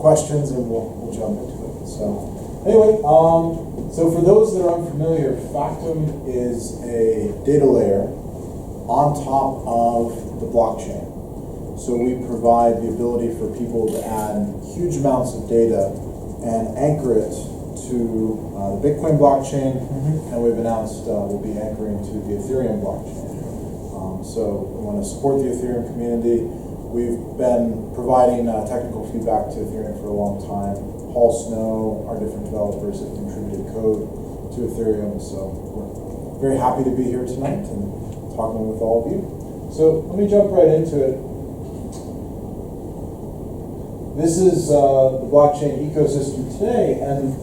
questions and we'll jump into it. So anyway, so for those that are unfamiliar, Factom is a data layer on top of the blockchain. So we provide the ability for people to add huge amounts of data and anchor it to the Bitcoin blockchain, and we've announced we'll be anchoring to the Ethereum blockchain. So we want to support the Ethereum community. We've been providing technical feedback to Ethereum for a long time. Paul Snow, our different developers, have contributed code to Ethereum, so we're very happy to be here tonight and talking with all of you. So let me jump right into it. This is the blockchain ecosystem today, and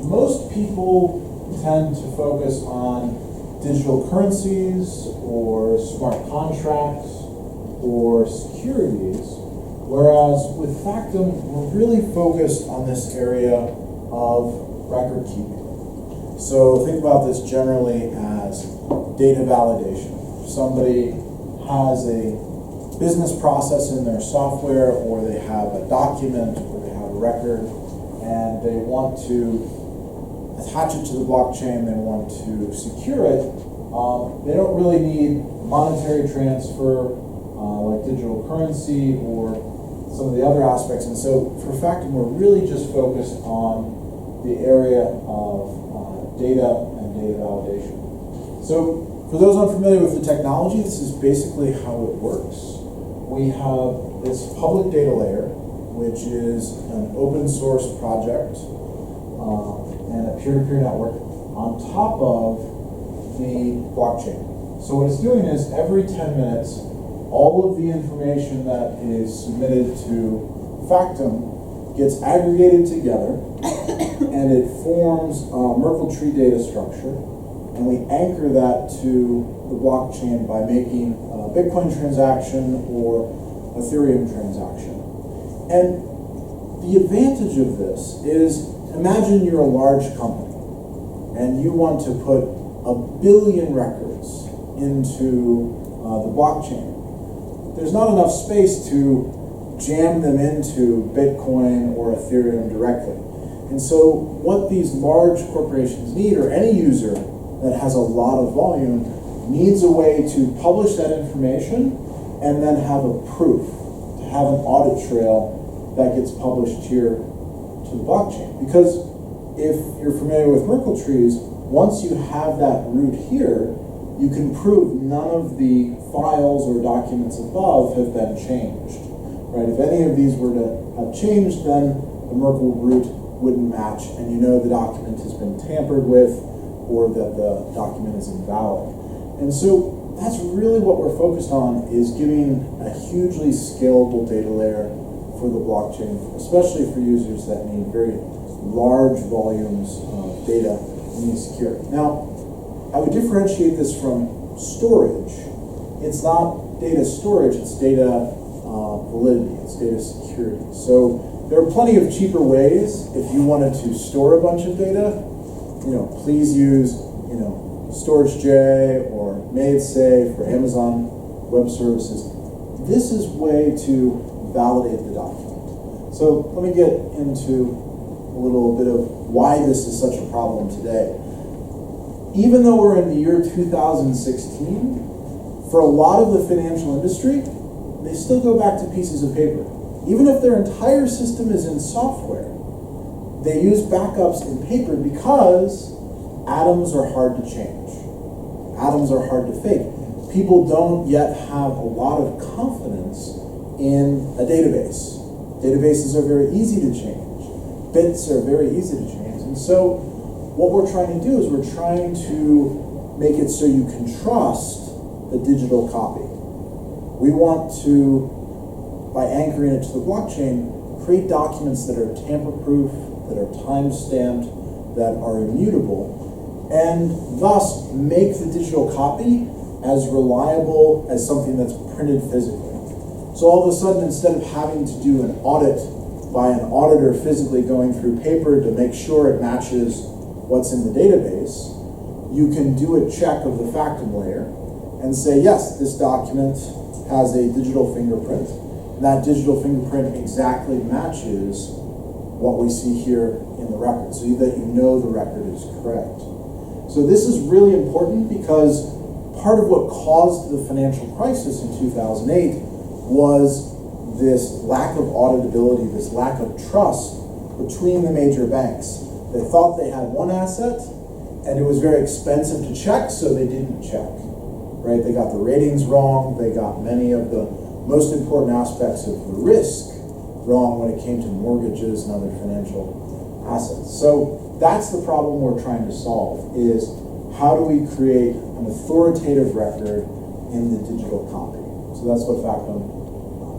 most people tend to focus on digital currencies or smart contracts or securities, whereas with Factom, we're really focused on this area of record keeping. So think about this generally as data validation. If somebody has a business process in their software, or they have a document, or they have a record, and they want to attach it to the blockchain, they want to secure it, they don't really need monetary transfer like digital currency or some of the other aspects. And so for Factom, we're really just focused on the area of data and data validation. So for those unfamiliar with the technology, this is basically how it works. We have this public data layer, which is an open source project and a peer-to-peer network on top of the blockchain. So what it's doing is every 10 minutes, all of the information that is submitted to Factom gets aggregated together and it forms a Merkle tree data structure, and we anchor that to the blockchain by making a Bitcoin transaction or Ethereum transaction. And the advantage of this is, imagine you're a large company and you want to put 1 billion records into the blockchain. There's not enough space to jam them into Bitcoin or Ethereum directly. And so what these large corporations need, or any user that has a lot of volume, needs a way to publish that information and then have a proof, to have an audit trail that gets published here to the blockchain. Because if you're familiar with Merkle trees, once you have that root here, you can prove none of the files or documents above have been changed. Right? If any of these were to have changed, then the Merkle root wouldn't match, and you know the document has been tampered with or that the document is invalid. And so that's really what we're focused on, is giving a hugely scalable data layer for the blockchain, especially for users that need very large volumes of data and need secure. Now, I would differentiate this from storage. It's not data storage, it's data validity, it's data security. So there are plenty of cheaper ways. If you wanted to store a bunch of data, please use, StorageJ or MaidSafe or Amazon Web Services. This is way to validate the document. So let me get into a little bit of why this is such a problem today. Even though we're in the year 2016, for a lot of the financial industry, they still go back to pieces of paper. Even if their entire system is in software, they use backups in paper because atoms are hard to change. Atoms are hard to fake. People don't yet have a lot of confidence in a database. Databases are very easy to change. Bits are very easy to change. And so what we're trying to do is we're trying to make it so you can trust the digital copy. We want to, by anchoring it to the blockchain, create documents that are tamper-proof, that are time-stamped, that are immutable, and thus make the digital copy as reliable as something that's printed physically. So all of a sudden, instead of having to do an audit by an auditor physically going through paper to make sure it matches what's in the database, you can do a check of the Factom layer and say, yes, this document has a digital fingerprint. And that digital fingerprint exactly matches what we see here in the record, so that you know the record is correct. So this is really important because part of what caused the financial crisis in 2008 was this lack of auditability, this lack of trust between the major banks. They thought they had one asset, and it was very expensive to check, so they didn't check, right? They got the ratings wrong, they got many of the most important aspects of the risk wrong when it came to mortgages and other financial assets. So that's the problem we're trying to solve, is how do we create an authoritative record in the digital copy? So that's what Factom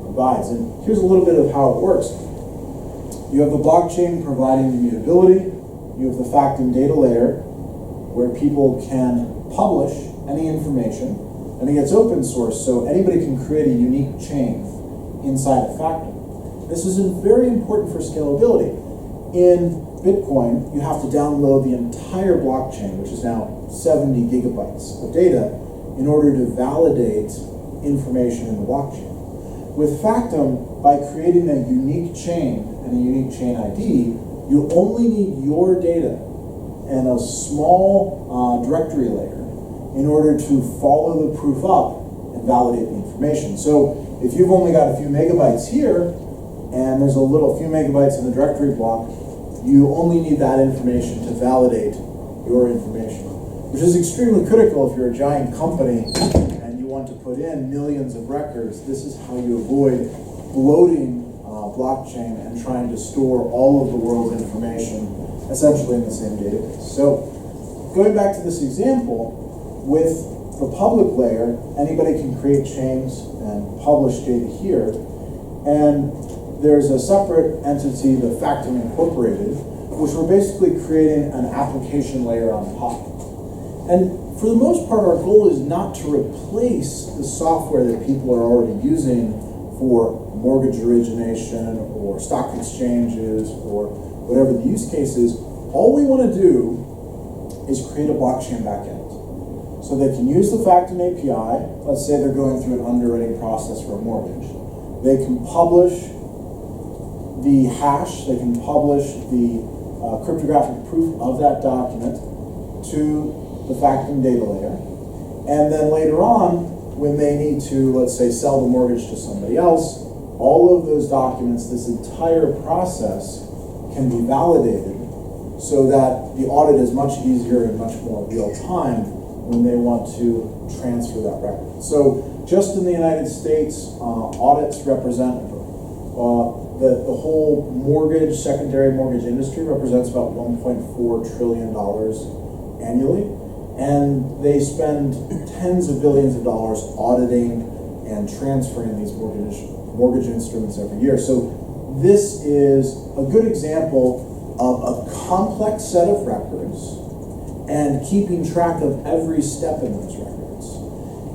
provides. And here's a little bit of how it works. You have the blockchain providing the immutability. You have the Factom data layer, where people can publish any information, and it gets open source, so anybody can create a unique chain inside of Factom. This is very important for scalability. In Bitcoin, you have to download the entire blockchain, which is now 70 gigabytes of data, in order to validate information in the blockchain. With Factom, by creating a unique chain and a unique chain ID, you only need your data and a small directory layer in order to follow the proof up and validate the information. So if you've only got a few megabytes here, and there's a few megabytes in the directory block, you only need that information to validate your information, which is extremely critical if you're a giant company and you want to put in millions of records. This is how you avoid bloating blockchain and trying to store all of the world's information essentially in the same database. So going back to this example, with the public layer, anybody can create chains and publish data here, and there's a separate entity, the Factom Incorporated, which we're basically creating an application layer on top. And for the most part, our goal is not to replace the software that people are already using for mortgage origination or stock exchanges or whatever the use case is. All we want to do is create a blockchain backend. So they can use the Factom API. Let's say they're going through an underwriting process for a mortgage. They can publish the hash, they can publish the cryptographic proof of that document to the Factom data layer. And then later on, when they need to, let's say, sell the mortgage to somebody else, all of those documents, this entire process can be validated so that the audit is much easier and much more real time when they want to transfer that record. So just in the United States, audits represent the whole mortgage, secondary mortgage industry represents about $1.4 trillion annually. And they spend tens of billions of dollars auditing and transferring these mortgage instruments every year. So this is a good example of a complex set of records and keeping track of every step in those records.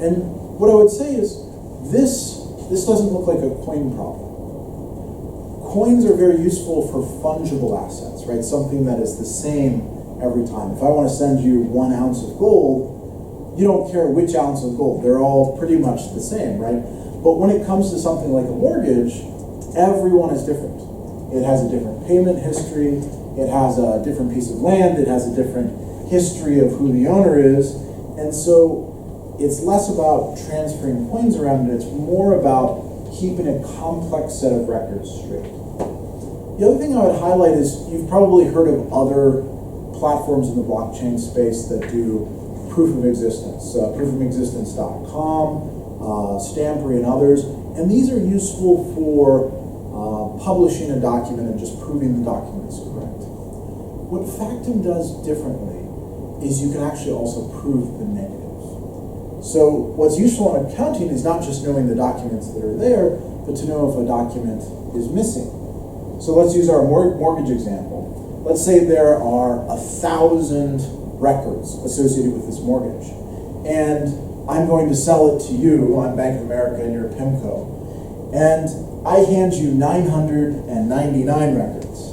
And what I would say is this doesn't look like a coin problem. Coins are very useful for fungible assets, right? Something that is the same every time. If I want to send you 1 ounce of gold, you don't care which ounce of gold. They're all pretty much the same, right? But when it comes to something like a mortgage, everyone is different. It has a different payment history. It has a different piece of land. It has a different history of who the owner is. And so it's less about transferring coins around, and it's more about keeping a complex set of records straight. The other thing I would highlight is you've probably heard of other platforms in the blockchain space that do proof of existence, proofofexistence.com, Stampery, and others. And these are useful for publishing a document and just proving the document is correct. What Factom does differently is you can actually also prove the negative. So what's useful in accounting is not just knowing the documents that are there, but to know if a document is missing. So let's use our mortgage example. Let's say there are 1,000 records associated with this mortgage, and I'm going to sell it to you. I'm Bank of America and you're PIMCO, and I hand you 999 records.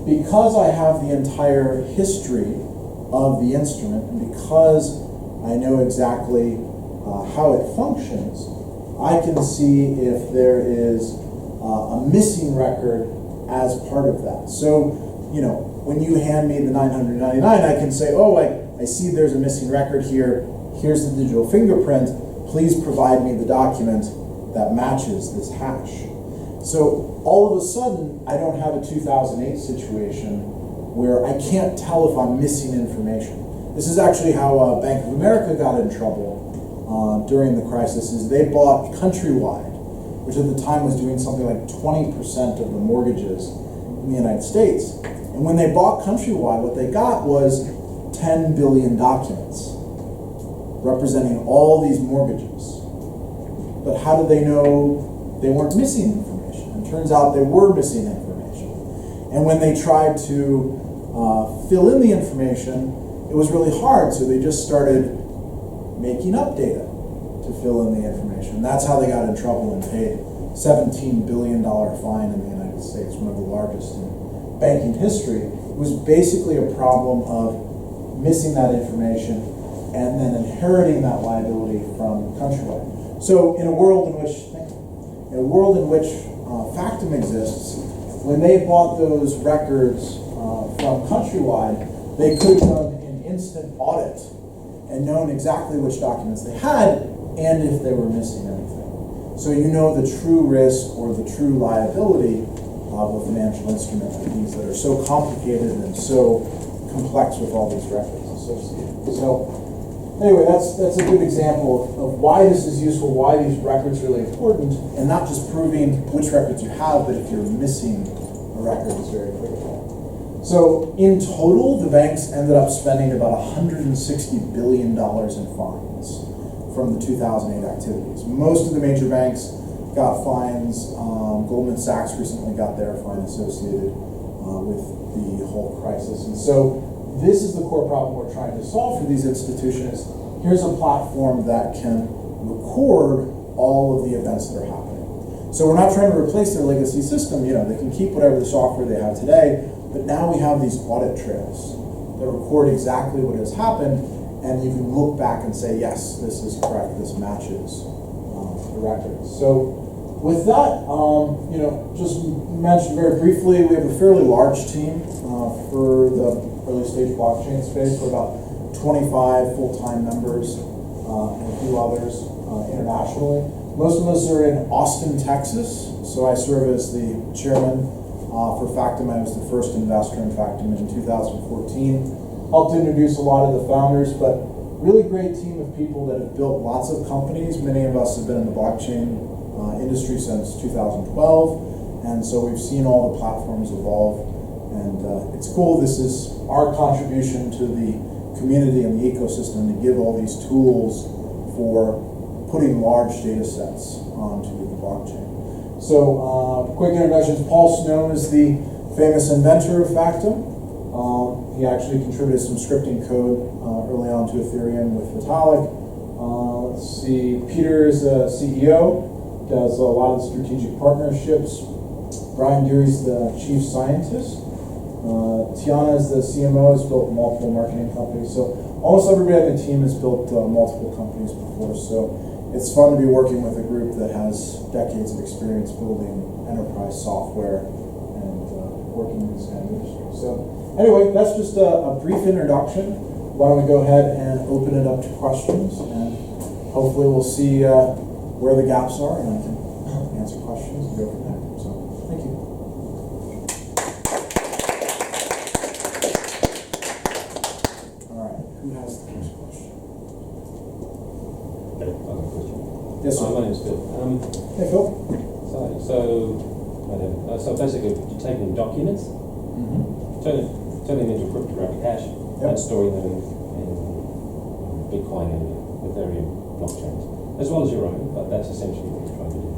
Because I have the entire history of the instrument, and because I know exactly how it functions, I can see if there is a missing record as part of that. So, when you hand me the 999, I can say, oh, I see there's a missing record here. Here's the digital fingerprint. Please provide me the document that matches this hash. So all of a sudden, I don't have a 2008 situation where I can't tell if I'm missing information. This is actually how Bank of America got in trouble during the crisis. Is they bought Countrywide, which at the time was doing something like 20% of the mortgages in the United States. And when they bought Countrywide, what they got was 10 billion documents representing all these mortgages. But how did they know they weren't missing information? It turns out they were missing information. And when they tried to fill in the information, it was really hard, so they just started making up data to fill in the information. That's how they got in trouble and paid $17 billion fine in the United States, one of the largest in banking history. It was basically a problem of missing that information and then inheriting that liability from Countrywide. So in a world in which Factom exists, when they bought those records from Countrywide, they could have done an instant audit and known exactly which documents they had and if they were missing anything. So you know the true risk or the true liability of a financial instrument like these that are so complicated and so complex with all these records associated. So anyway, that's a good example of why this is useful, why these records are really important, and not just proving which records you have, but if you're missing a record is very critical. So in total, the banks ended up spending about $160 billion in fines from the 2008 activities. Most of the major banks got fines. Goldman Sachs recently got their fine associated with the whole crisis. And so this is the core problem we're trying to solve for these institutions. Here's a platform that can record all of the events that are happening. So we're not trying to replace their legacy system. They can keep whatever the software they have today, but now we have these audit trails that record exactly what has happened, and you can look back and say, yes, this is correct, this matches the records. So with that, just mention very briefly, we have a fairly large team for the early stage blockchain space. We're about 25 full-time members and a few others internationally. Most of us are in Austin, Texas. So I serve as the chairman for Factom. I was the first investor in Factom in 2014. Helped introduce a lot of the founders, but really great team of people that have built lots of companies. Many of us have been in the blockchain industry since 2012, and so we've seen all the platforms evolve, and it's cool. This is our contribution to the community and the ecosystem to give all these tools for putting large data sets onto the blockchain. So quick introductions. Paul Snow is the famous inventor of Factom. He actually contributed some scripting code early on to Ethereum with Vitalik. Let's see, Peter is the CEO, does a lot of the strategic partnerships. Brian Deary's the chief scientist. Tiana is the CMO, has built multiple marketing companies. So almost everybody on the team has built multiple companies before. So it's fun to be working with a group that has decades of experience building enterprise software and working in this kind of industry. So anyway, that's just a brief introduction. Why don't we go ahead and open it up to questions, and hopefully we'll see where the gaps are, and I can answer questions and go from there. So, thank you. All right, who has the first question? Okay, I have a question. Yes, sir. My name's Phil. Hey, Phil. So basically, you're taking documents, turning them into cryptographic hash, and storing them in Bitcoin and Ethereum blockchains, as well as your own, but that's essentially what you're trying to do.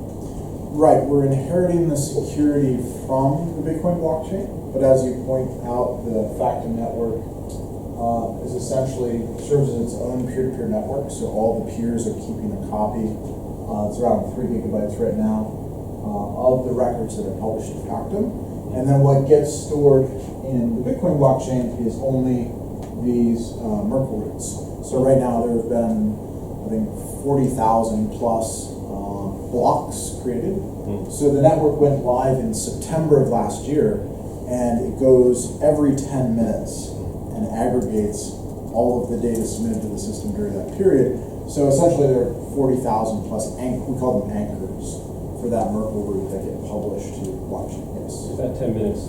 Right, we're inheriting the security from the Bitcoin blockchain, but as you point out, the Factom network is essentially serves as its own peer-to-peer network, so all the peers are keeping a copy. It's around 3 gigabytes right now of the records that are published in Factom, and then what gets stored in the Bitcoin blockchain is only these Merkle roots. So right now there have been, I think, 40,000 plus blocks created. So the network went live in September of last year, and it goes every 10 minutes and aggregates all of the data submitted to the system during that period. So essentially there are 40,000 plus, we call them anchors, for that Merkle root that get published to blockchain, yes. Is that 10 minutes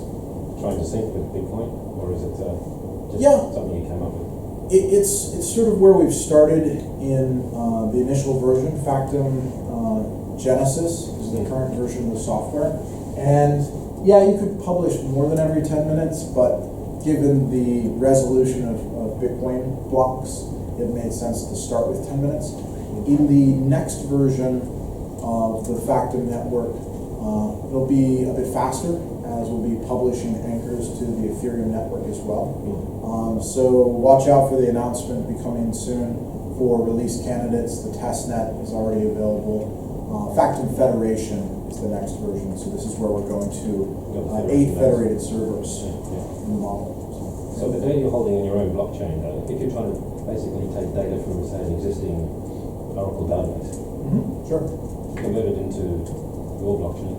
trying to sync with Bitcoin, or is it just something you came up with? It's sort of where we've started in the initial version. Factom Genesis is the current version of the software. And yeah, you could publish more than every 10 minutes, but given the resolution of Bitcoin blocks, it made sense to start with 10 minutes. In the next version of the Factom network, it'll be a bit faster, as we'll be publishing anchors to the Ethereum network as well. So watch out for the announcement be coming soon for release candidates. The testnet is already available. Factom Federation is the next version. So this is where we're going to 8 federated servers in the model. So the data you're holding in your own blockchain, if you're trying to basically take data from, say, an existing Oracle database, Sure. convert it into your blockchain,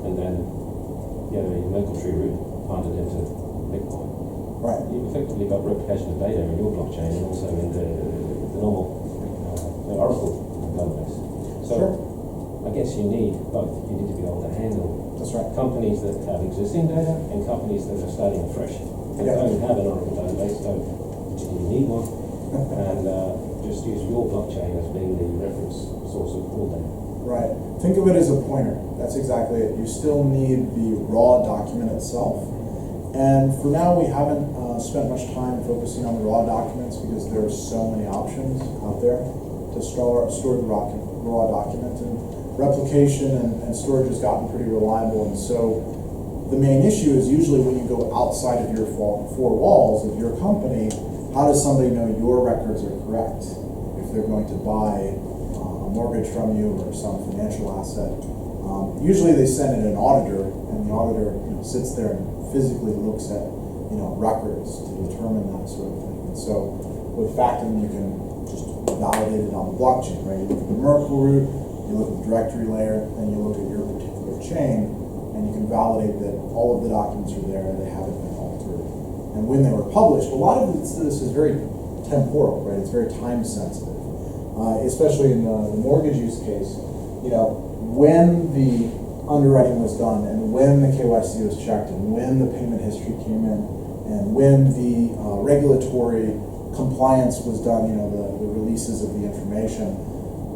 and then a Merkle tree root planted into Bitcoin. Right. You've effectively got replication of data in your blockchain and also in the normal the Oracle database. So Sure. I guess you need both. You need to be able to handle That's right. companies that have existing data and companies that are starting fresh. They don't have an Oracle database, don't particularly need one, and just use your blockchain as being the reference source of all data. Right. Think of it as a pointer. That's exactly it. You still need the raw document itself. And for now, we haven't spent much time focusing on the raw documents because there are so many options out there to store the raw document. And replication and storage has gotten pretty reliable. And so the main issue is usually when you go outside of your four walls of your company, how does somebody know your records are correct if they're going to buy a mortgage from you or some financial asset? Usually they send in an auditor, and the auditor sits there and physically looks at records to determine that sort of thing. And so with Factom, you can just validate it on the blockchain, right? You look at the Merkle root, you look at the directory layer, then you look at your particular chain, and you can validate that all of the documents are there and they haven't been altered. And when they were published, a lot of this is very temporal, right? It's very time sensitive, especially in the mortgage use case. When the underwriting was done, and when the KYC was checked, and when the payment history came in, and when the regulatory compliance was done, the releases of the information,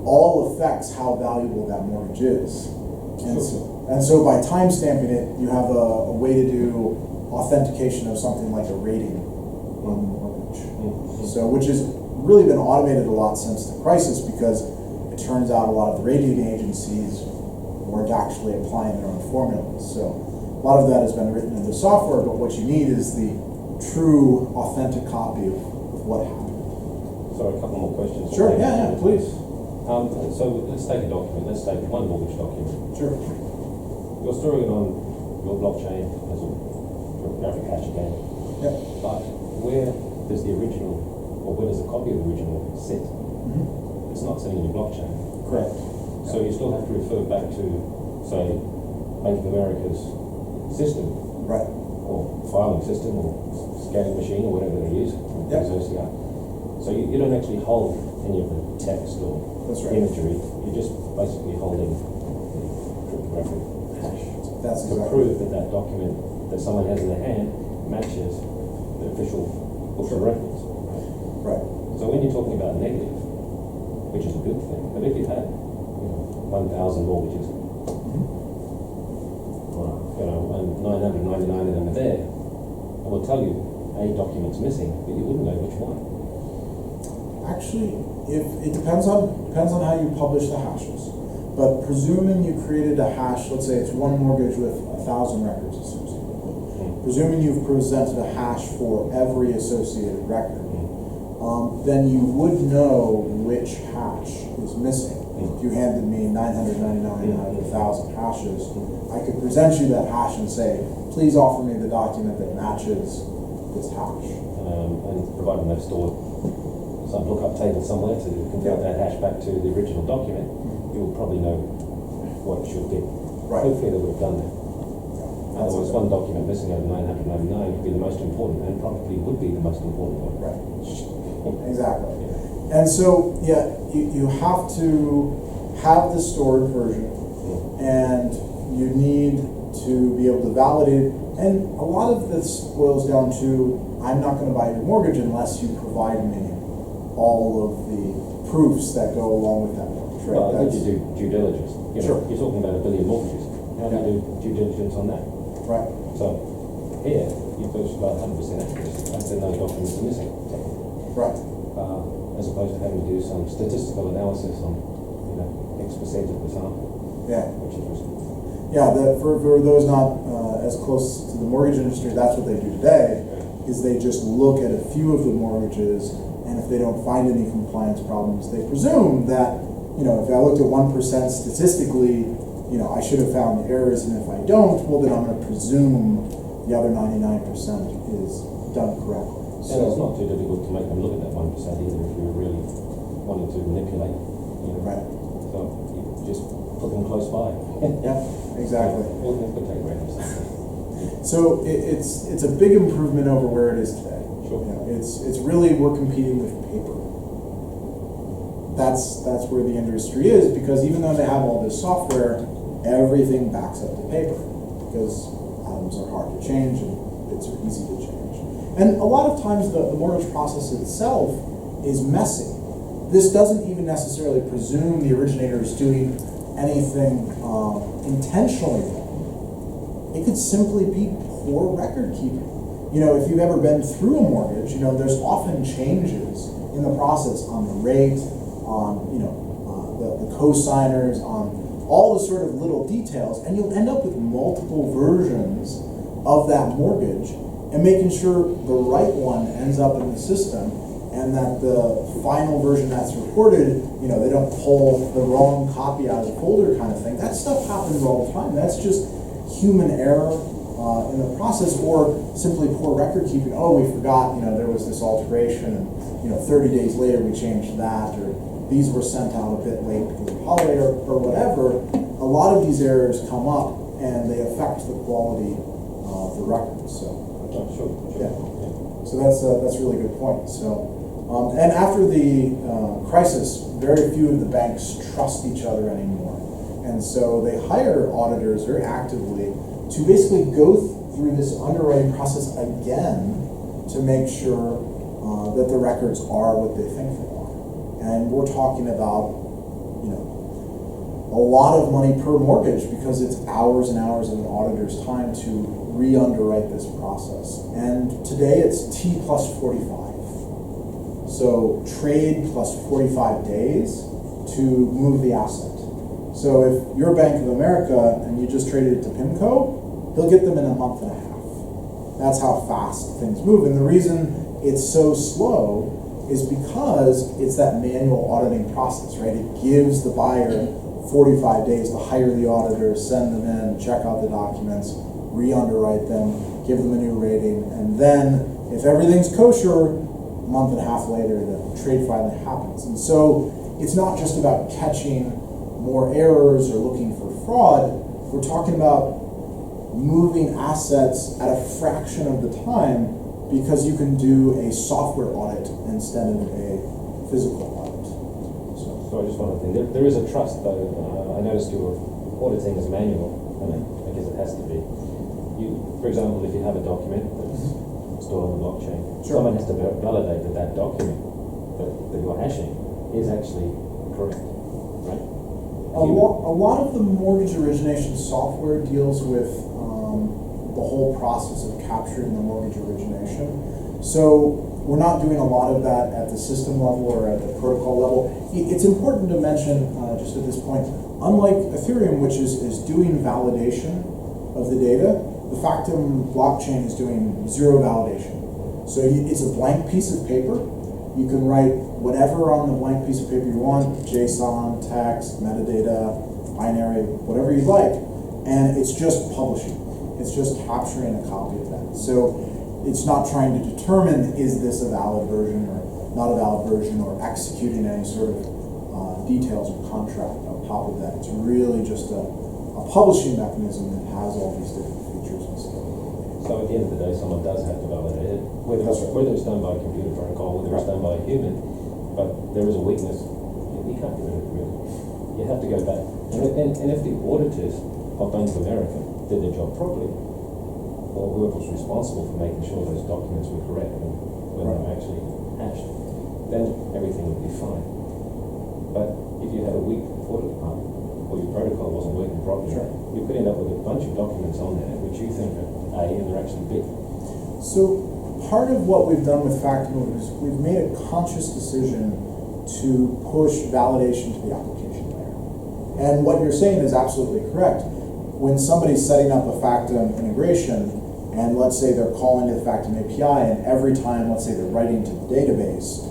all affects how valuable that mortgage is. And so by time stamping it, you have a way to do authentication of something like a rating on the mortgage. So, which has really been automated a lot since the crisis, because it turns out a lot of the rating agencies weren't actually applying their own formulas. So a lot of that has been written into software, but what you need is the true, authentic copy of what happened. Sorry, a couple more questions. Sure, yeah, please. So let's take a document. Let's take one mortgage document. Sure. You're storing it on your blockchain as a graphic hash again. Yep. But where does the original, or where does a copy of the original sit? It's not sitting in your blockchain. Correct. So you still have to refer back to, say, Bank of America's system, Right. or filing system, or scanning machine, or whatever they use. Yep. OCR. So you don't actually hold any of the text or That's right. imagery. You're just basically holding the cryptographic hash That's to exactly prove that that document that someone has in their hand matches the official book of records. right. So when you're talking about negative, which is a good thing, but if you've had 1,000 mortgages, and 999 of them are there, I will tell you a document's missing, but you wouldn't know which one. Actually, if it depends on how you publish the hashes. But presuming you created a hash, let's say it's one mortgage with 1,000 records associated with it. Presuming you've presented a hash for every associated record, then you would know which hash is missing. If you handed me 999 out of 1,000 hashes, I could present you that hash and say, please offer me the document that matches this hash. And providing they've stored some lookup table somewhere to convert that hash back to the original document, you'll probably know what it should be. Right. Hopefully they would have done that. That's Otherwise, okay. one document missing out of 999 could be the most important, and probably would be the most important one. Right. Exactly. And so, yeah, you have to have the stored version, and you need to be able to validate it. And a lot of this boils down to, I'm not going to buy your mortgage unless you provide me all of the proofs that go along with that mortgage. Right? Well, I think you do due diligence. Sure. You're talking about 1 billion mortgages. How do you do due diligence on that? Right. So, here, you've got about 100% accuracy, and then no documents are missing. Right. As opposed to having to do some statistical analysis on, X percent of the sample, Yeah. which is risky. Yeah. For those not as close to the mortgage industry, that's what they do today. Is they just look at a few of the mortgages, and if they don't find any compliance problems, they presume that, if I looked at 1% statistically, I should have found errors, and if I don't, well, then I'm going to presume the other 99% is done correctly. And it's not too difficult to make them look at that 1% either if you're really wanting to manipulate. Right. So you just put them close by. Yeah, exactly. All things but take reference. So it's a big improvement over where it is today. Sure. It's really, we're competing with paper. That's where the industry is, because even though they have all this software, everything backs up to paper because items are hard to change and bits are easy to change. And a lot of times the mortgage process itself is messy. This doesn't even necessarily presume the originator is doing anything intentionally wrong. It could simply be poor record keeping. If you've ever been through a mortgage, there's often changes in the process on the rate, on the co-signers, on all the sort of little details, and you'll end up with multiple versions of that mortgage, and making sure the right one ends up in the system, and that the final version that's recorded, they don't pull the wrong copy out of the folder kind of thing. That stuff happens all the time. That's just human error in the process, or simply poor record keeping. Oh, we forgot, there was this alteration, and 30 days later we changed that, or these were sent out a bit late because of holiday or whatever. A lot of these errors come up, and they affect the quality of the record. So. Sure. Yeah. So that's a really good point. So, and after the crisis, very few of the banks trust each other anymore, and so they hire auditors very actively to basically go through this underwriting process again to make sure that the records are what they think they are. And we're talking about, a lot of money per mortgage, because it's hours and hours of an auditor's time to re-underwrite this process. And today it's T plus 45. So trade plus 45 days to move the asset. So if you're Bank of America and you just traded it to PIMCO, they'll get them in a month and a half. That's how fast things move. And the reason it's so slow is because it's that manual auditing process, right? It gives the buyer 45 days to hire the auditor, send them in, check out the documents, re-underwrite them, give them a new rating, and then if everything's kosher, a month and a half later, the trade finally happens. And so it's not just about catching more errors or looking for fraud. We're talking about moving assets at a fraction of the time, because you can do a software audit instead of a physical audit. So I just one other thing. There is a trust, though. I noticed you were auditing as manual, I guess it has to be. For example, if you have a document that's stored on the blockchain, Sure. someone has to validate that document that you're hashing is actually correct, right? A lot of the mortgage origination software deals with the whole process of capturing the mortgage origination. So we're not doing a lot of that at the system level or at the protocol level. It's important to mention, just at this point, unlike Ethereum, which is doing validation of the data, the Factom blockchain is doing zero validation. So it's a blank piece of paper. You can write whatever on the blank piece of paper you want, JSON, text, metadata, binary, whatever you like, and it's just publishing. It's just capturing a copy of that. So it's not trying to determine, is this a valid version or not a valid version, or executing any sort of details or contract. top of that. It's really just a publishing mechanism that has all these different features and stuff. So at the end of the day, someone does have to validate it, whether it's done by a computer protocol, whether it's done by a human, but there is a weakness. You can't get rid of it, really. You have to go back. And if the auditors of Bank of America did their job properly, or whoever was responsible for making sure those documents were correct and when they were actually hashed, then everything would be fine. But if you had a weak audit department, or your protocol wasn't working properly, you could end up with a bunch of documents on there which you think are A and they're actually B. So part of what we've done with Factom is we've made a conscious decision to push validation to the application layer. And what you're saying is absolutely correct. When somebody's setting up a Factom integration, and let's say they're calling to the Factom API, and every time, let's say they're writing to the database,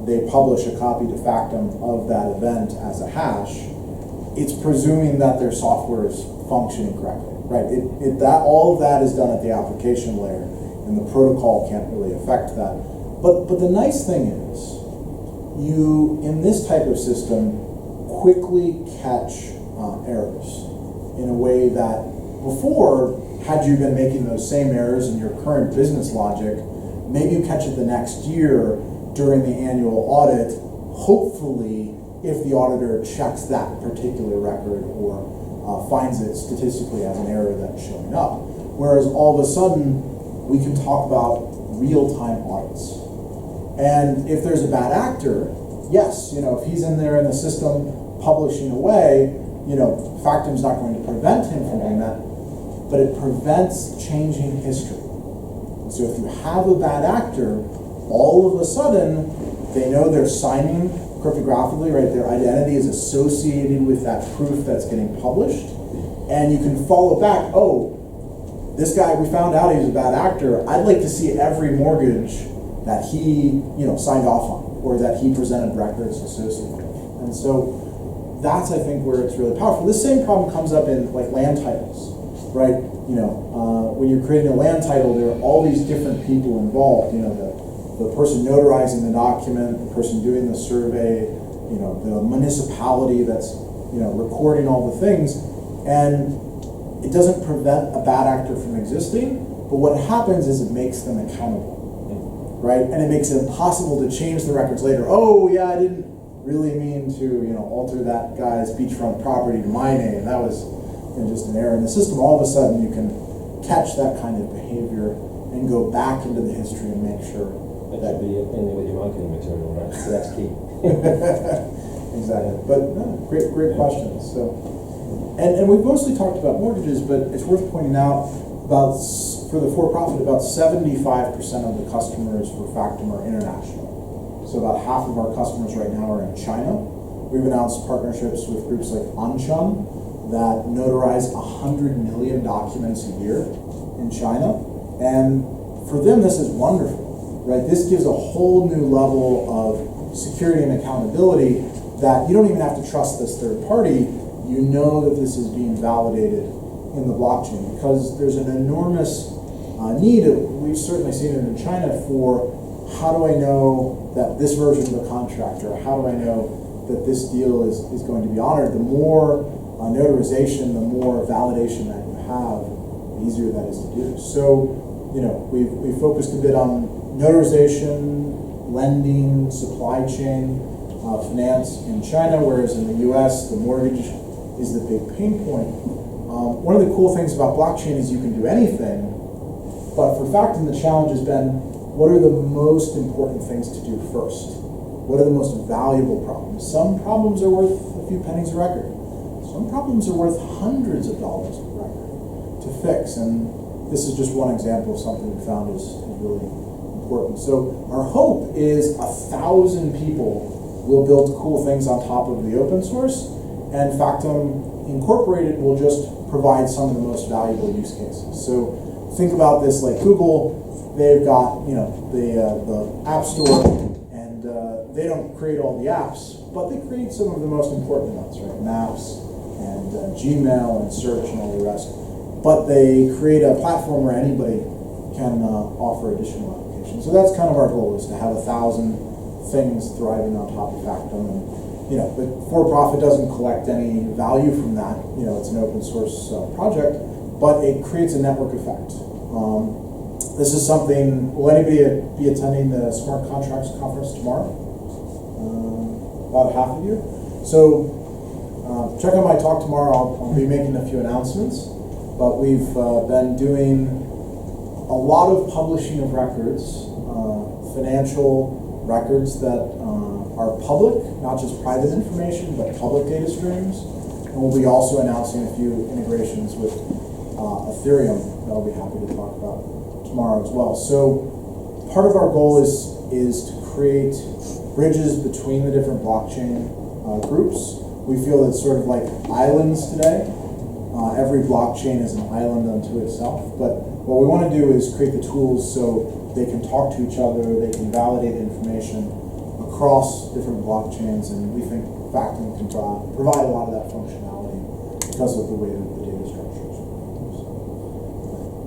they publish a copy to Factom of that event as a hash, it's presuming that their software is functioning correctly, right? That all of that is done at the application layer, and the protocol can't really affect that. But the nice thing is, you, in this type of system, quickly catch errors in a way that before, had you been making those same errors in your current business logic, maybe you catch it the next year during the annual audit, hopefully if the auditor checks that particular record or finds it statistically as an error that's showing up. Whereas all of a sudden, we can talk about real-time audits. And if there's a bad actor, yes, if he's in there in the system publishing away, Factom's not going to prevent him from doing that, but it prevents changing history. And so if you have a bad actor, all of a sudden, they know they're signing cryptographically, right? Their identity is associated with that proof that's getting published, and you can follow back, oh, this guy, we found out he was a bad actor. I'd like to see every mortgage that he, signed off on, or that he presented records associated with. And so that's, I think, where it's really powerful. This same problem comes up in like land titles, right? When you're creating a land title, there are all these different people involved. The person notarizing the document, the person doing the survey, the municipality that's, recording all the things. And it doesn't prevent a bad actor from existing, but what happens is it makes them accountable, right? And it makes it impossible to change the records later. Oh, yeah, I didn't really mean to, alter that guy's beachfront property to my name. That was just an error in the system. All of a sudden, you can catch that kind of behavior and go back into the history and make sure that should be in there with your marketing material, right? So that's key. Exactly. But great questions. So, and we've mostly talked about mortgages, but it's worth pointing out for the for-profit, about 75% of the customers for Factom are international. So about half of our customers right now are in China. We've announced partnerships with groups like Anshan that notarize 100 million documents a year in China. And for them, this is wonderful. Right, this gives a whole new level of security and accountability that you don't even have to trust this third party. You know that this is being validated in the blockchain because there's an enormous need. We've certainly seen it in China for how do I know that this version of the contract, or how do I know that this deal is going to be honored? The more notarization, the more validation that you have, the easier that is to do. So, we've focused a bit on notarization, lending, supply chain, finance in China, whereas in the US, the mortgage is the big pain point. One of the cool things about blockchain is you can do anything, but for Factom, the challenge has been, what are the most important things to do first? What are the most valuable problems? Some problems are worth a few pennies a record. Some problems are worth hundreds of dollars a record to fix, and this is just one example of something we found is really important. So our hope is 1,000 people will build cool things on top of the open source, and Factom Incorporated will just provide some of the most valuable use cases. So think about this like Google. They've got the App Store, and they don't create all the apps, but they create some of the most important ones, right? Maps and Gmail and search and all the rest. But they create a platform where anybody can offer additional applications. So that's kind of our goal, is to have 1,000 things thriving on top of Factom. And but for-profit doesn't collect any value from that. It's an open source project, but it creates a network effect. This is something, will anybody be attending the Smart Contracts Conference tomorrow? About half of you. So check out my talk tomorrow. I'll be making a few announcements, but we've been doing a lot of publishing of records, financial records that are public, not just private information, but public data streams. And we'll be also announcing a few integrations with Ethereum that I'll be happy to talk about tomorrow as well. So part of our goal is to create bridges between the different blockchain groups. We feel it's sort of like islands today. Every blockchain is an island unto itself, but what we want to do is create the tools so they can talk to each other, they can validate information across different blockchains, and we think Factom can provide a lot of that functionality because of the way that the data structures.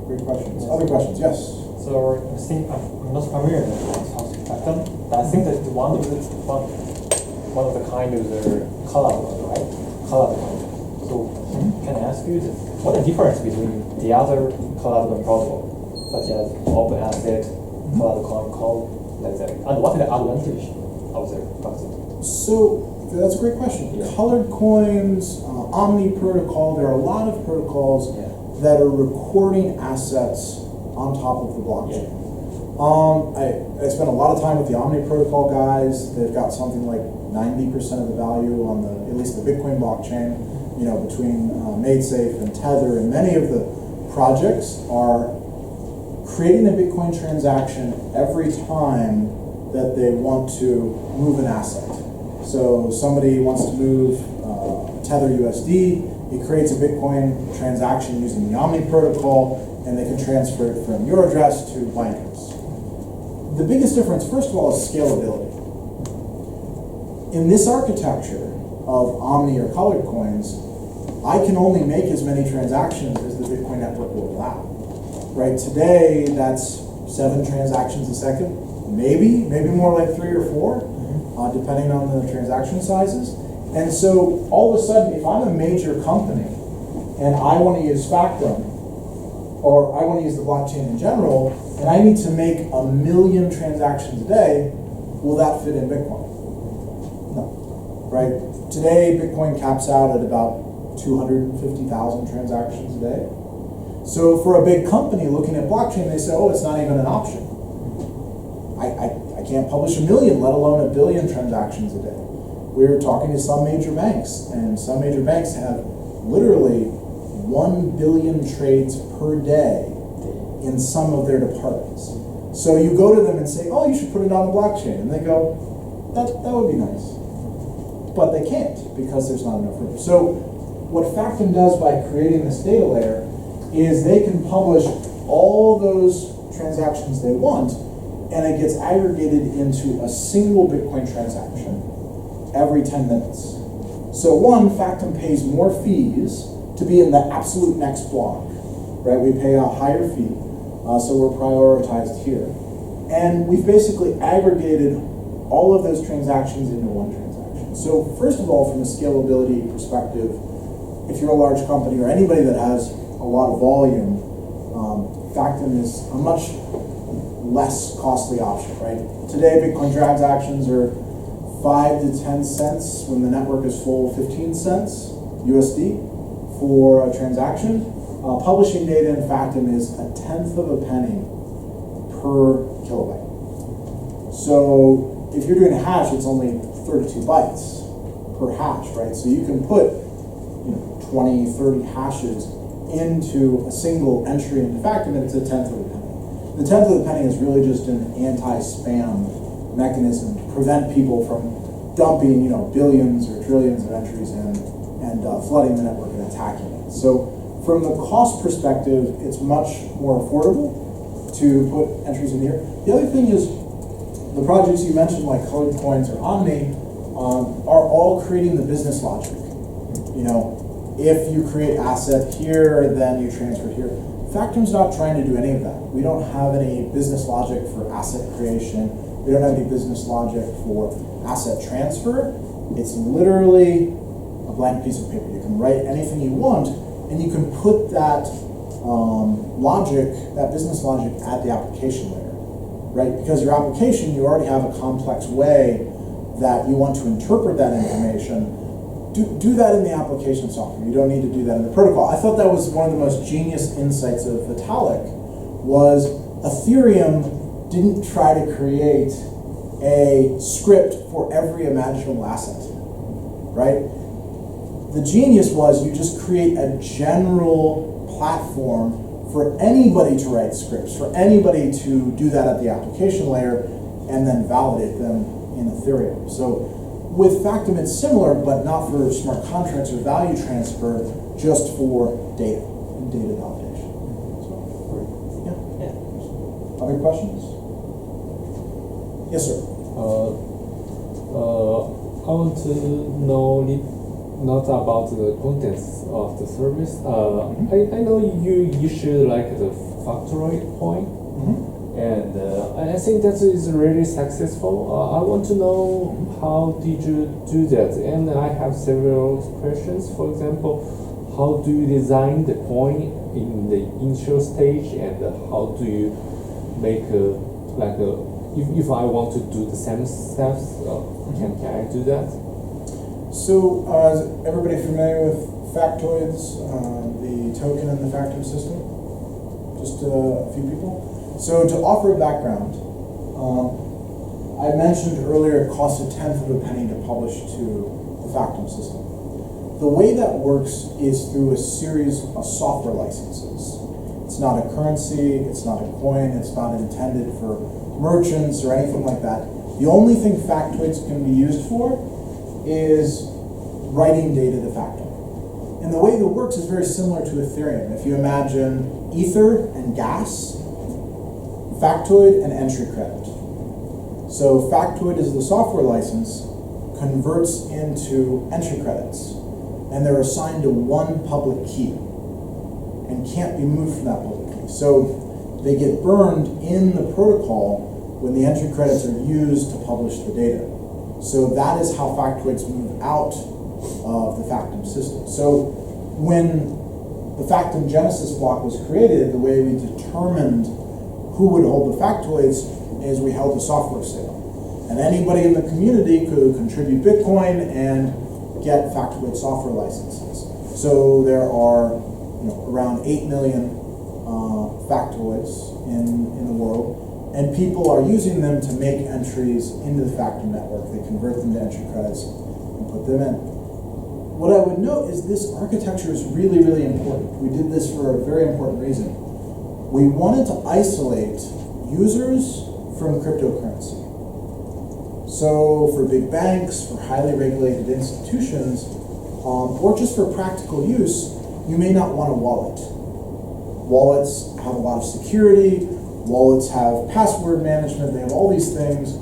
Great questions. Other questions? Yes? So I think I'm not familiar with Factom, but I think that one of the kind is the cloud one, right? Cloud one. So can I ask you what the difference between the other cloud one protocol, such as open asset, cloud call, like that, and what is the advantage of the Factom? So that's a great question. Yeah. Colored coins, Omni protocol, there are a lot of protocols that are recording assets on top of the blockchain. I spent a lot of time with the Omni protocol guys. They've got something like 90% of the value on at least the Bitcoin blockchain, between MadeSafe and Tether, and many of the projects are creating a Bitcoin transaction every time that they want to move an asset. So somebody wants to move Tether USD, it creates a Bitcoin transaction using the Omni protocol, and they can transfer it from your address to Binance. The biggest difference, first of all, is scalability. In this architecture of Omni or colored coins, I can only make as many transactions as the Bitcoin network will allow. Right, today that's 7 transactions a second, maybe more like 3 or 4, depending on the transaction sizes. And so all of a sudden, if I'm a major company and I want to use Factom, or I want to use the blockchain in general, and I need to make 1 million transactions a day, will that fit in Bitcoin? No, right? Today, Bitcoin caps out at about 250,000 transactions a day. So for a big company looking at blockchain, they say, oh, it's not even an option. I can't publish 1 million, let alone 1 billion transactions a day. We're talking to some major banks, and some major banks have literally 1 billion trades per day in some of their departments. So you go to them and say, oh, you should put it on the blockchain. And they go, that would be nice. But they can't because there's not enough room. So what Factom does by creating this data layer is they can publish all those transactions they want, and it gets aggregated into a single Bitcoin transaction every 10 minutes. So Factom pays more fees to be in the absolute next block, right? We pay a higher fee, so we're prioritized here. And we've basically aggregated all of those transactions into one transaction. So first of all, from a scalability perspective, if you're a large company or anybody that has a lot of volume, Factom is a much less costly option, right? Today, Bitcoin transactions are 5 to 10 cents. When the network is full, 15 cents USD for a transaction. Publishing data in Factom is 1/10 of a penny per kilobyte. So if you're doing a hash, it's only 32 bytes per hash, right? So you can put 20, 30 hashes into a single entry into Factom, and it's 1/10 of a penny. The 1/10 of the penny is really just an anti-spam mechanism to prevent people from dumping, billions or trillions of entries in and flooding the network and attacking it. So from the cost perspective, it's much more affordable to put entries in here. The other thing is the projects you mentioned, like Colored Coins or Omni, are all creating the business logic. If you create asset here, then you transfer here. Factom's not trying to do any of that. We don't have any business logic for asset creation. We don't have any business logic for asset transfer. It's literally a blank piece of paper. You can write anything you want, and you can put that logic, that business logic, at the application layer, right? Because your application, you already have a complex way that you want to interpret that information. Do that in the application software. You don't need to do that in the protocol. I thought that was one of the most genius insights of Vitalik, was Ethereum didn't try to create a script for every imaginable asset, right? The genius was you just create a general platform for anybody to write scripts, for anybody to do that at the application layer and then validate them in Ethereum. So with Factom, it's similar, but not for smart contracts or value transfer, just for data and data validation. So, yeah. Other questions? Yes, sir. I want to know not about the contents of the service. I know you issued like the factoid coin. And I think that is really successful. I want to know how did you do that? And I have several questions. For example, how do you design the coin in the initial stage, and how do you make if I want to do the same steps, can I do that? So, is everybody familiar with factoids, the token in the Factom system? Just a few people? So to offer a background, I mentioned earlier it costs 1/10 of a penny to publish to the Factom system. The way that works is through a series of software licenses. It's not a currency, it's not a coin, it's not intended for merchants or anything like that. The only thing factoids can be used for is writing data to Factom. And the way that works is very similar to Ethereum. If you imagine Ether and gas, factoid and entry credit. So factoid is the software license, converts into entry credits, and they're assigned to one public key and can't be moved from that public key. So they get burned in the protocol when the entry credits are used to publish the data. So that is how factoids move out of the Factom system. So when the Factom Genesis block was created, the way we determined who would hold the factoids is we held a software sale. And anybody in the community could contribute Bitcoin and get factoid software licenses. So there are around 8 million factoids in the world, and people are using them to make entries into the Factom network. They convert them to entry credits and put them in. What I would note is this architecture is really, really important. We did this for a very important reason. We wanted to isolate users from cryptocurrency. So for big banks, for highly regulated institutions, or just for practical use, you may not want a wallet. Wallets have a lot of security, wallets have password management, they have all these things.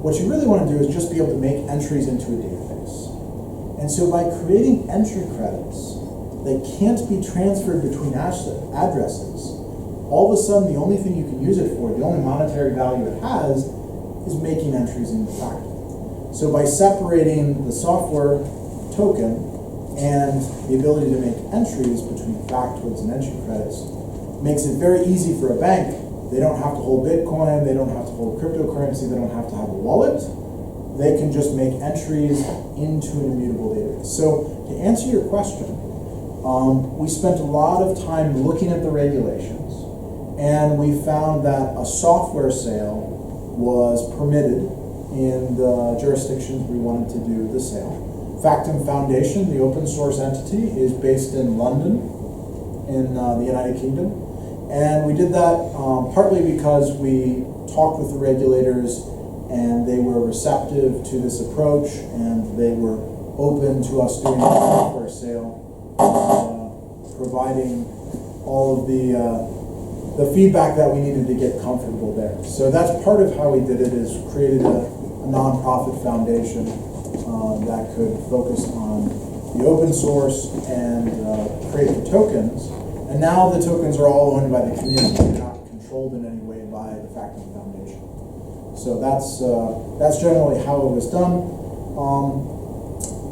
What you really want to do is just be able to make entries into a database. And so by creating entry credits that can't be transferred between addresses, all of a sudden the only thing you can use it for, the only monetary value it has, is making entries into Factom. So by separating the software token and the ability to make entries between factoids and entry credits, makes it very easy for a bank. They don't have to hold Bitcoin, they don't have to hold cryptocurrency, they don't have to have a wallet. They can just make entries into an immutable database. So to answer your question, we spent a lot of time looking at the regulations, and we found that a software sale was permitted in the jurisdictions we wanted to do the sale. Factom Foundation, the open source entity, is based in London in the United Kingdom. And we did that partly because we talked with the regulators and they were receptive to this approach, and they were open to us doing a software sale, providing all of the feedback that we needed to get comfortable there. So that's part of how we did it, is created a nonprofit foundation that could focus on the open source and create the tokens. And now the tokens are all owned by the community. They're not controlled in any way by the Factom Foundation. So that's generally how it was done.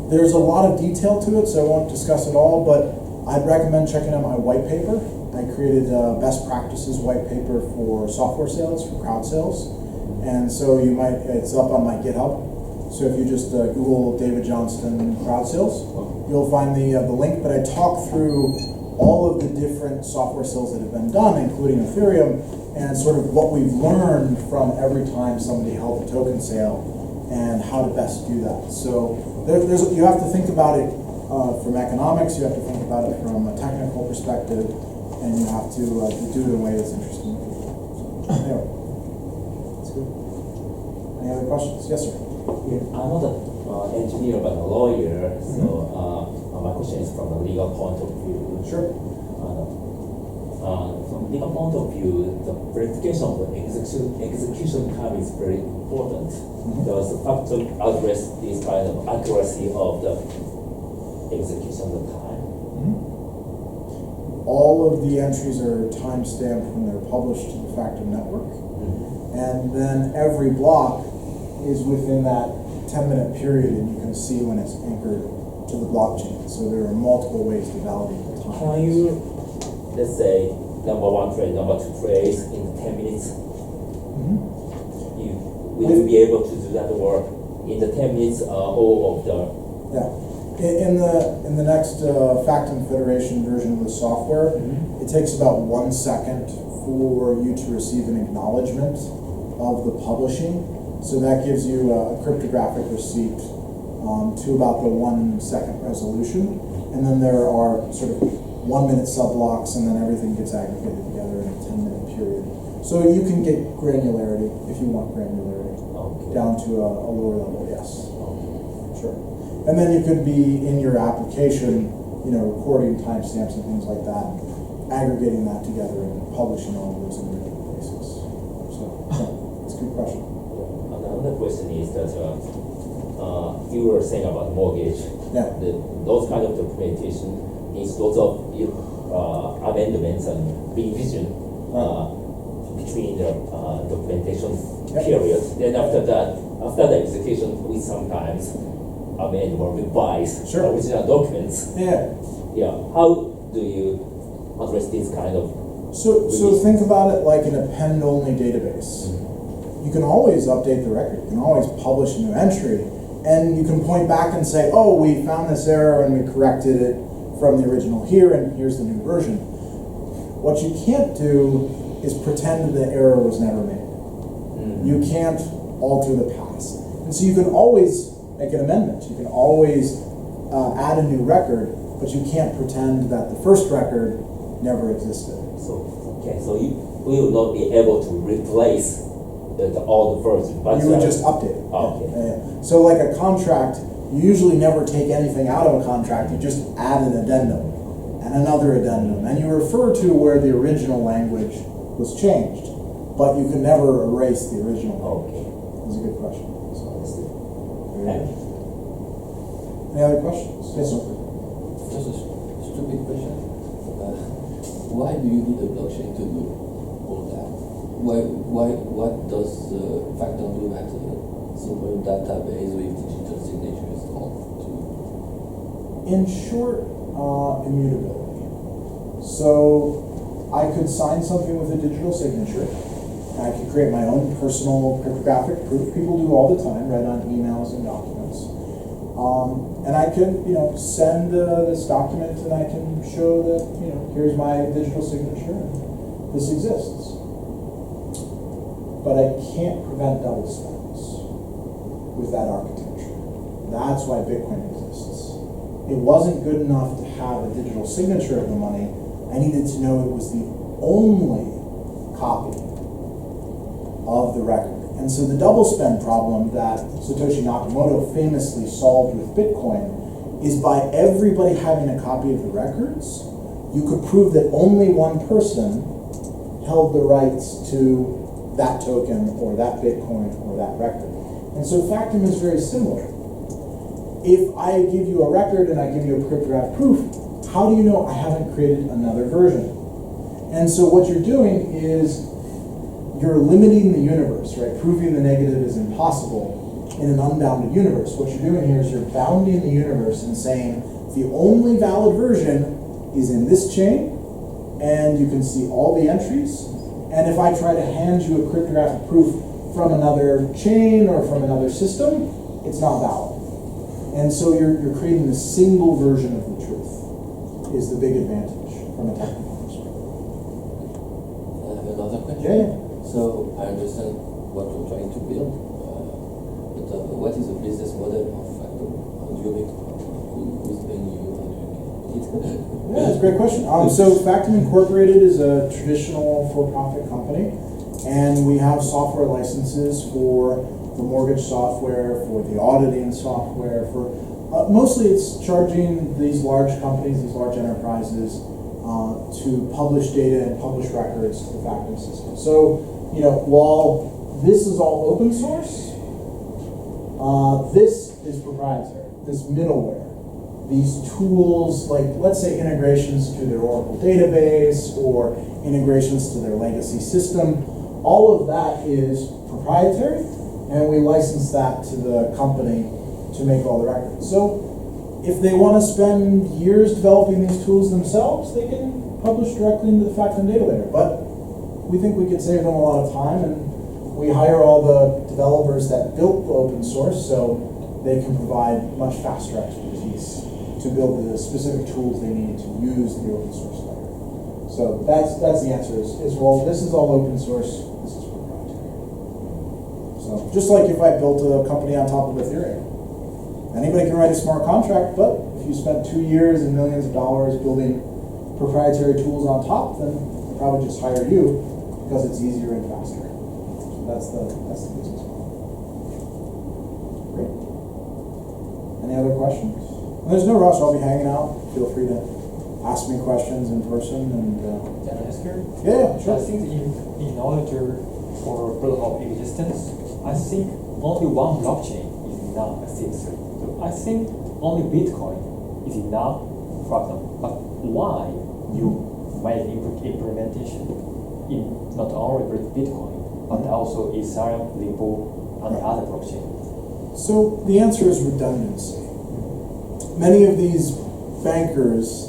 There's a lot of detail to it, so I won't discuss it all, but I'd recommend checking out my white paper. I created a best practices white paper for software sales, for crowd sales. And so it's up on my GitHub. So if you just Google David Johnston crowd sales, you'll find the link, but I talk through all of the different software sales that have been done, including Ethereum, and sort of what we've learned from every time somebody held a token sale and how to best do that. So you have to think about it from economics, you have to think about it from a technical perspective, and you have to do it in a way that's interesting to people. So, anyway, that's good. Any other questions? Yes, sir. Yeah, I'm not an engineer but a lawyer, so my question is from a legal point of view. Sure. From legal point of view, the verification of the execution time is very important. Does the Factom address this kind of accuracy of the execution of the time? All of the entries are timestamped when they're published to the Factom network, and then every block is within that 10-minute period, and you can see when it's anchored to the blockchain. So there are multiple ways to validate the time. Can you, let's say, number one trade, number two trades in 10 minutes? Will you be able to do that, or in the 10 minutes, all of the? Yeah. In the next Factom Federation version of the software, it takes about 1 second for you to receive an acknowledgement of the publishing. So that gives you a cryptographic receipt to about the 1 second resolution. And then there are sort of 1 minute subblocks, and then everything gets aggregated together in a 10-minute period. So you can get granularity if you want granularity, down to a lower level, yes. Sure. And then you could be in your application, recording timestamps and things like that, aggregating that together and publishing all of those in their databases. So, yeah, it's a good question. Another question is that you were saying about mortgage. Yeah. Those kind of documentation needs lots of amendments and revision between the documentation period. Then after the execution, we sometimes amend or revise original documents. Yeah. Yeah. How do you address this kind of? So think about it like an append-only database. You can always update the record. You can always publish a new entry, and you can point back and say, "Oh, we found this error and we corrected it from the original here, and here's the new version." What you can't do is pretend the error was never made. You can't alter the past, and so you can always make an amendment. You can always add a new record, but you can't pretend that the first record never existed. So you will not be able to replace the old version. But you would just update it. Okay. Yeah. So like a contract, you usually never take anything out of a contract. You just add an addendum and another addendum, and you refer to where the original language was changed, but you can never erase the original language. That's a good question. Any other questions? Yes, sir. Just a stupid question. Why do you need a blockchain to do all that? What does Factom do at a simple database with digital signatures all to? In short, immutability. So I could sign something with a digital signature. I could create my own personal cryptographic proof. People do all the time, right, on emails and documents. And I can, send this document, and I can show that, here's my digital signature, and this exists. But I can't prevent double spends with that architecture. That's why Bitcoin exists. It wasn't good enough to have a digital signature of the money. I needed to know it was the only copy of the record. And so the double spend problem that Satoshi Nakamoto famously solved with Bitcoin is by everybody having a copy of the records, you could prove that only one person held the rights to that token or that Bitcoin or that record. And so Factom is very similar. If I give you a record and I give you a cryptographic proof, how do you know I haven't created another version? And so what you're doing is you're limiting the universe, right? Proving the negative is impossible. in an unbounded universe. What you're doing here is you're bounding the universe and saying the only valid version is in this chain, and you can see all the entries. And if I try to hand you a cryptographic proof from another chain or from another system, it's not valid. And so you're creating a single version of the truth is the big advantage from a technical perspective. I have another question. Yeah. So I understand what you're trying to build, but what is the business model of Factom? How do you make? Who's paying you? How do you get it? Yeah, that's a great question. So Factom Incorporated is a traditional for-profit company, and we have software licenses for the mortgage software, for the auditing software, for mostly it's charging these large companies, these large enterprises, to publish data and publish records to the Factom system. So, while this is all open source, this is proprietary, this middleware. These tools, like let's say integrations to their Oracle database or integrations to their legacy system, all of that is proprietary, and we license that to the company to make all the records. So if they want to spend years developing these tools themselves, they can publish directly into the Factom data layer. But we think we could save them a lot of time, and we hire all the developers that built the open source so they can provide much faster expertise to build the specific tools they need to use the open source layer. So that's the answer is well, this is all open source, this is proprietary. So just like if I built a company on top of Ethereum, anybody can write a smart contract, but if you spent 2 years and millions of dollars building proprietary tools on top, then they'll probably just hire you because it's easier and faster. So that's the business model. Great. Any other questions? There's no rush. I'll be hanging out. Feel free to ask me questions in person. And Can I ask you? yeah, sure. I think in order for protocol existence, I think only one blockchain is enough. I think so. I think only Bitcoin is enough for them. But why you make implementation in not only Bitcoin but also Ethereum, Limbo, and other blockchain? So the answer is redundancy. Many of these bankers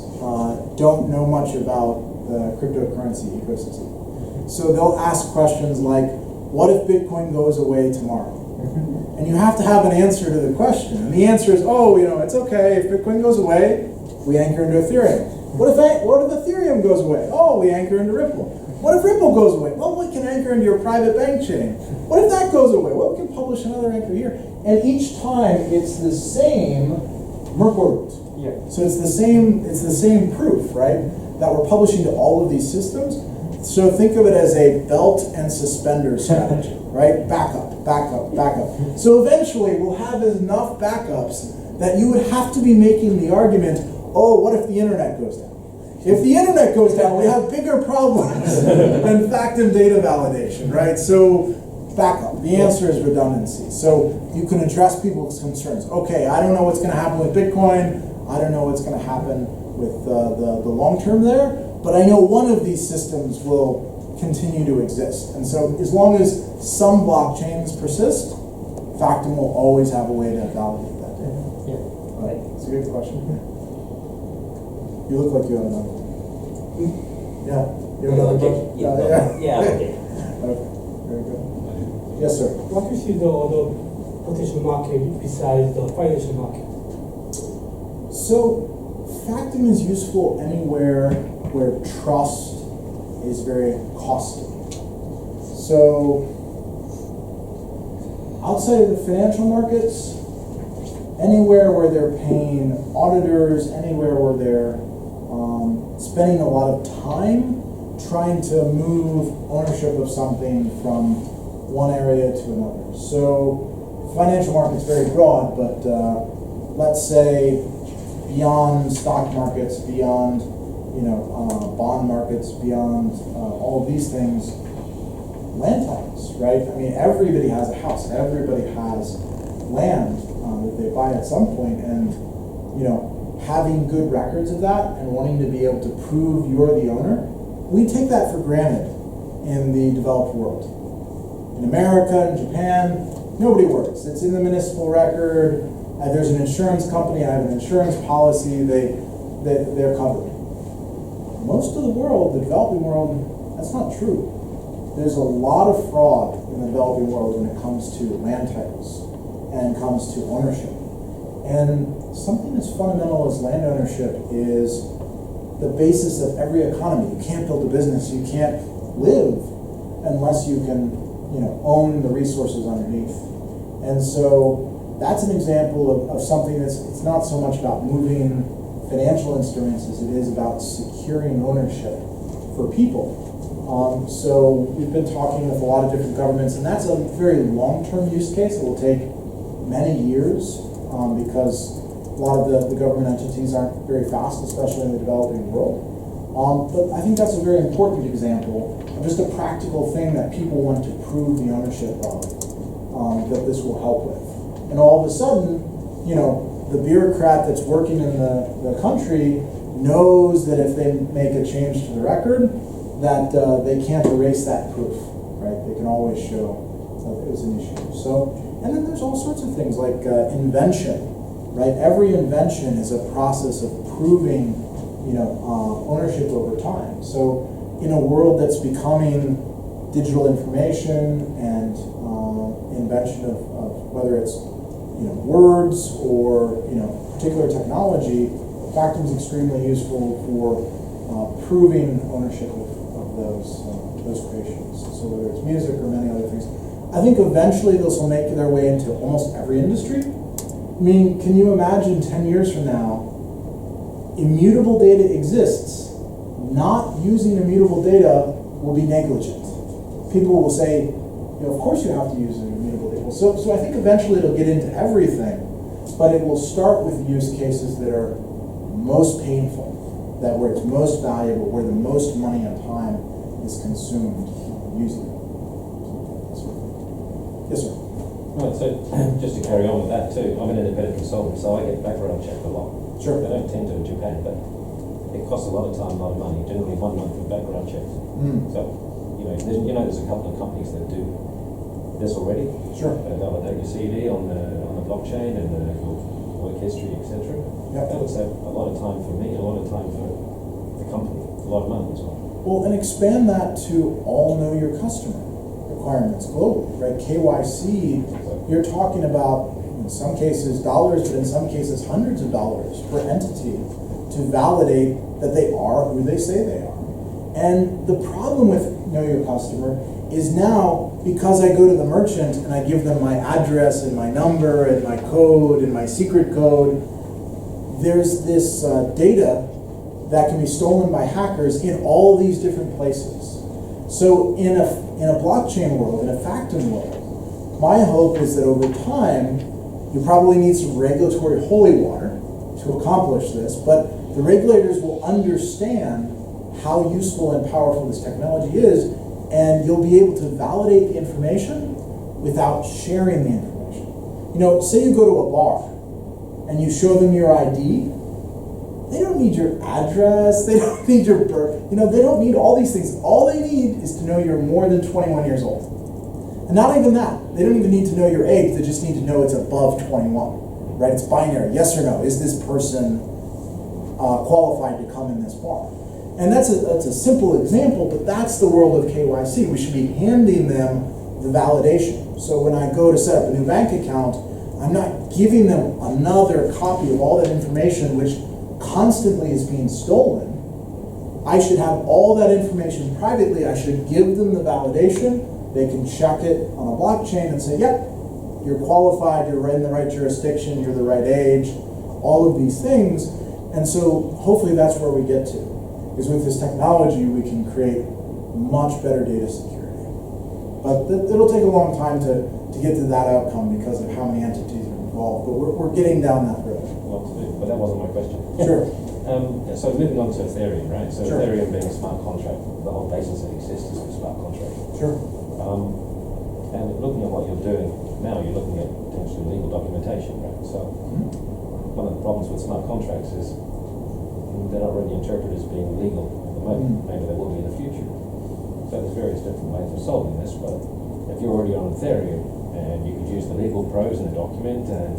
don't know much about the cryptocurrency ecosystem. So they'll ask questions like, what if Bitcoin goes away tomorrow? And you have to have an answer to the question. And the answer is, it's okay. If Bitcoin goes away, we anchor into Ethereum. What if Ethereum goes away? Oh, we anchor into Ripple. What if Ripple goes away? Well, we can anchor into your private bank chain. What if that goes away? Well, we can publish another anchor here. And each time it's the same Merkle root. Yeah. So it's the same proof, right? That we're publishing to all of these systems. So think of it as a belt and suspenders strategy, right? Backup, backup, backup. So eventually we'll have enough backups that you would have to be making the argument, what if the internet goes down? If the internet goes down, we have bigger problems than Factom data validation, right? So backup. The answer is redundancy. So you can address people's concerns. Okay, I don't know what's going to happen with Bitcoin. I don't know what's going to happen with the long term there, but I know one of these systems will continue to exist. And so as long as some blockchains persist, Factom will always have a way to validate that data. Yeah. Right. It's a good question. You look like you have another one. Yeah. You have another Okay. question? Yeah. Okay. Okay. Very good. Yes, sir. What is the other potential market besides the financial market? So, Factom is useful anywhere where trust is very costly. So, outside of the financial markets, anywhere where they're paying auditors, anywhere where they're spending a lot of time trying to move ownership of something from one area to another. So, financial market's very broad, but let's say beyond stock markets, beyond bond markets, beyond all of these things, land titles, right? I mean, everybody has a house, everybody has land that they buy at some point, and having good records of that and wanting to be able to prove you're the owner, we take that for granted in the developed world. In America, in Japan, nobody works. It's in the municipal record. There's an insurance company. I have an insurance policy. They're covered. Most of the world, the developing world, that's not true. There's a lot of fraud in the developing world when it comes to land titles and comes to ownership. And something as fundamental as land ownership is the basis of every economy. You can't build a business, you can't live unless you can, own the resources underneath. And so that's an example of something it's not so much about moving financial instruments as it is about securing ownership for people. So we've been talking with a lot of different governments, and that's a very long-term use case. It will take many years because a lot of the government entities aren't very fast, especially in the developing world. But I think that's a very important example of just a practical thing that people want to prove the ownership of that this will help with. And all of a sudden, the bureaucrat that's working in the country knows that if they make a change to the record, that they can't erase that proof, right? They can always show that it was an issue. So, and then there's all sorts of things like invention, right? Every invention is a process of proving, ownership over time. So, in a world that's becoming digital information and invention of whether it's words or particular technology, Factom is extremely useful for proving ownership of those creations. So whether it's music or many other things, I think eventually those will make their way into almost every industry. I mean, can you imagine 10 years from now, immutable data exists, not using immutable data will be negligent. People will say, of course you have to use immutable data. So I think eventually it'll get into everything, but it will start with use cases that are most painful, that where it's most valuable, where the most money and time is consumed using it. Yes, sir. Right, so just to carry on with that too, I'm an independent consultant, so I get background checked a lot. Sure. I don't tend to in Japan, but it costs a lot of time, a lot of money, generally 1 month of background checks. So, there's a couple of companies that do this already. Sure. Validate your CD on the blockchain and your work history, etc. Yep. That would save a lot of time for me, a lot of time for the company, a lot of money as well. Well, and expand that to all know your customer requirements globally, right? KYC, you're talking about, in some cases, dollars, but in some cases, hundreds of dollars per entity to validate that they are who they say they are. And the problem with know your customer is now, because I go to the merchant and I give them my address and my number and my code and my secret code, there's this data that can be stolen by hackers in all these different places. So in a blockchain world, in a Factom world, my hope is that over time, you probably need some regulatory holy water to accomplish this, but the regulators will understand how useful and powerful this technology is, and you'll be able to validate the information without sharing the information. Say you go to a bar and you show them your ID, they don't need your address, they don't need your birth, they don't need all these things. All they need is to know you're more than 21 years old. And not even that, they don't even need to know your age, they just need to know it's above 21, right? It's binary, yes or no. Is this person qualified to come in this bar? And that's a simple example, but that's the world of KYC. We should be handing them the validation. So when I go to set up a new bank account, I'm not giving them another copy of all that information which constantly is being stolen. I should have all that information privately. I should give them the validation. They can check it on a blockchain and say, yep, you're qualified, you're in the right jurisdiction, you're the right age, all of these things. And so hopefully that's where we get to. Because with this technology, we can create much better data security. But it'll take a long time to get to that outcome because of how many entities are involved. But we're getting down that road. Well, to do, but that wasn't my question. Sure. So moving on to Ethereum, right? So Sure. Ethereum being a smart contract, the whole basis that exists is a smart contract. Sure. And looking at what you're doing now, you're looking at potentially legal documentation, right? So one of the problems with smart contracts is they're not really interpreted as being legal at the moment. Maybe they will be in the future. So there's various different ways of solving this, but if you're already on Ethereum, and you could use the legal prose in the document and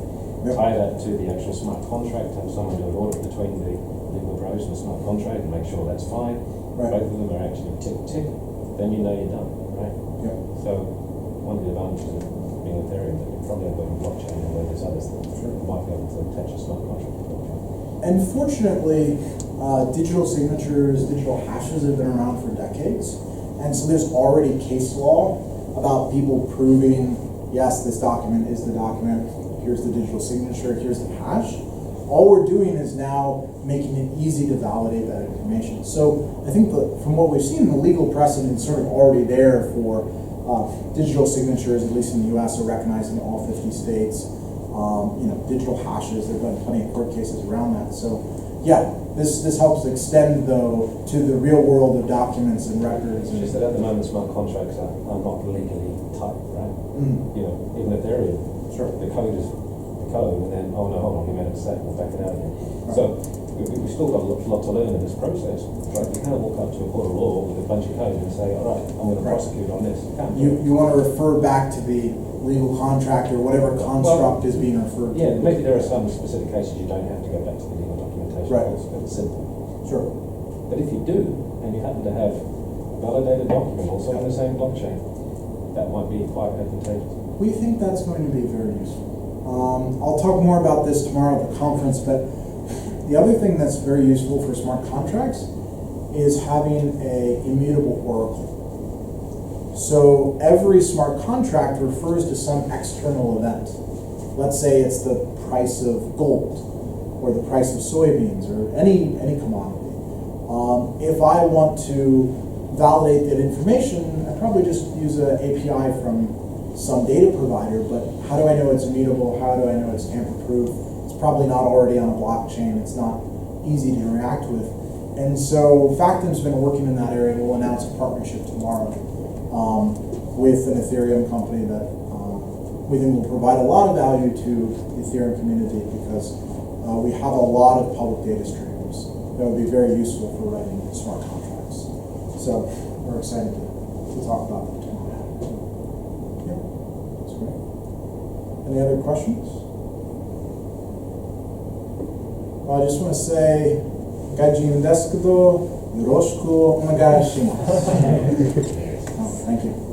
tie that to the actual smart contract, have someone do an audit between the legal prose and the smart contract and make sure that's fine. Right. Both of them are actually tick, then you know you're done, right? Yep. So one of the advantages of being Ethereum that you're probably able to blockchain and where there's others that might be able to attach a smart contract to blockchain. And fortunately, digital signatures, digital hashes have been around for decades. And so there's already case law about people proving, yes, this document is the document, here's the digital signature, here's the hash. All we're doing is now making it easy to validate that information. So I think from what we've seen, the legal precedent is sort of already there for digital signatures, at least in the US, are recognized in all 50 states. Digital hashes, there have been plenty of court cases around that. So yeah, this helps extend though to the real world of documents and records. It's just that at the moment smart contracts are not legally typed, right? Mm. Even Ethereum, Sure. the code is the code, and then, oh no, hold on, we made a mistake, we'll back it out again. Right. So we've still got a lot to learn in this process. Right? You can't walk up to a court of law with a bunch of code and say, all right, I'm going to Right. prosecute on this. You can't do it. You want to refer back to the legal contract or whatever construct is being referred to. Yeah, maybe there are some specific cases you don't have to go back to the legal documentation. Right. It's simple. Sure. But if you do, and you happen to have validated document also on the same blockchain, that might be quite advantageous. We think that's going to be very useful. I'll talk more about this tomorrow at the conference, but the other thing that's very useful for smart contracts is having a immutable oracle. So every smart contract refers to some external event. Let's say it's the price of gold, or the price of soybeans, or any commodity. If I want to validate that information, I probably just use an API from some data provider, but how do I know it's immutable? How do I know it's tamper-proof? It's probably not already on a blockchain. It's not easy to interact with. And so Factom's been working in that area. We'll announce a partnership tomorrow with an Ethereum company that we think will provide a lot of value to the Ethereum community because we have a lot of public data streams that would be very useful for writing smart contracts. So we're excited to talk about that tomorrow. Yeah, that's great. Any other questions? Well, I just want to say, Gajin desu kedo, yoroshiku onegai shimasu. Thank you.